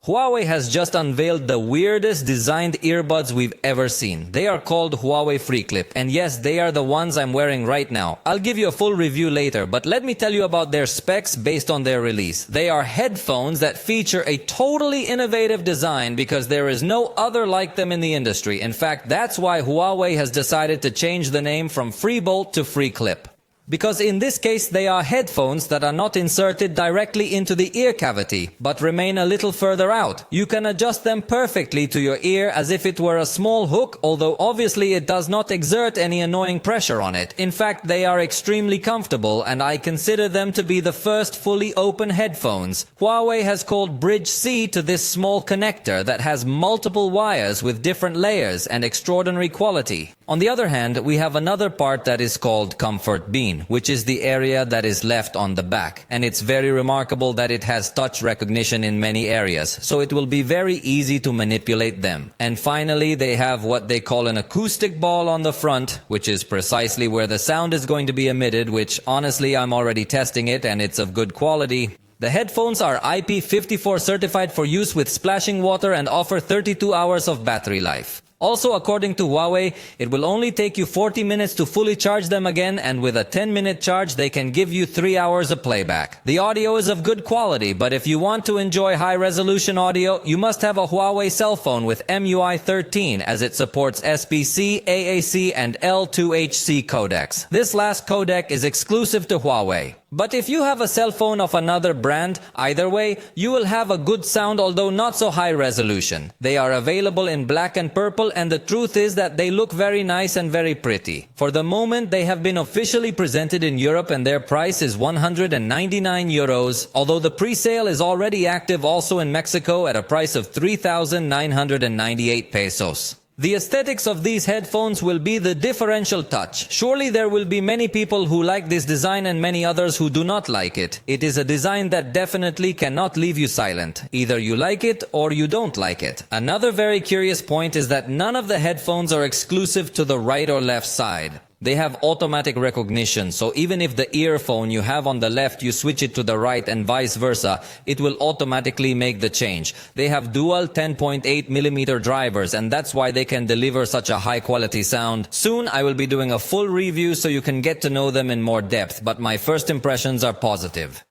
Huawei has just unveiled the weirdest designed earbuds we've ever seen. They are called Huawei FreeClip, and yes, they are the ones I'm wearing right now. I'll give you a full review later, but let me tell you about their specs based on their release. They are headphones that feature a totally innovative design because there is no other like them in the industry. In fact, that's why Huawei has decided to change the name from FreeBolt to FreeClip. Because in this case they are headphones that are not inserted directly into the ear cavity, but remain a little further out. You can adjust them perfectly to your ear as if it were a small hook, although obviously it does not exert any annoying pressure on it. In fact, they are extremely comfortable, and I consider them to be the first fully open headphones. Huawei has called Bridge C to this small connector that has multiple wires with different layers and extraordinary quality. On the other hand, we have another part that is called Comfort Bean, which is the area that is left on the back. And it's very remarkable that it has touch recognition in many areas, so it will be very easy to manipulate them. And finally, they have what they call an acoustic ball on the front, which is precisely where the sound is going to be emitted, which honestly I'm already testing it and it's of good quality. The headphones are IP54 certified for use with splashing water and offer 32 hours of battery life. Also, according to Huawei, it will only take you 40 minutes to fully charge them again, and with a 10-minute charge they can give you 3 hours of playback. The audio is of good quality, but if you want to enjoy high-resolution audio, you must have a Huawei cell phone with MUI 13, as it supports SBC, AAC, and L2HC codecs. This last codec is exclusive to Huawei. But if you have a cell phone of another brand, either way, you will have a good sound, although not so high resolution. They are available in black and purple, and the truth is that they look very nice and very pretty. For the moment, they have been officially presented in Europe and their price is 199 euros, although the pre-sale is already active also in Mexico at a price of 3,998 pesos. The aesthetics of these headphones will be the differential touch. Surely there will be many people who like this design and many others who do not like it. It is a design that definitely cannot leave you silent. Either you like it or you don't like it. Another very curious point is that none of the headphones are exclusive to the right or left side. They have automatic recognition, so even if the earphone you have on the left you switch it to the right and vice versa, it will automatically make the change. They have dual 10.8mm drivers, and that's why they can deliver such a high quality sound. Soon I will be doing a full review so you can get to know them in more depth, but my first impressions are positive.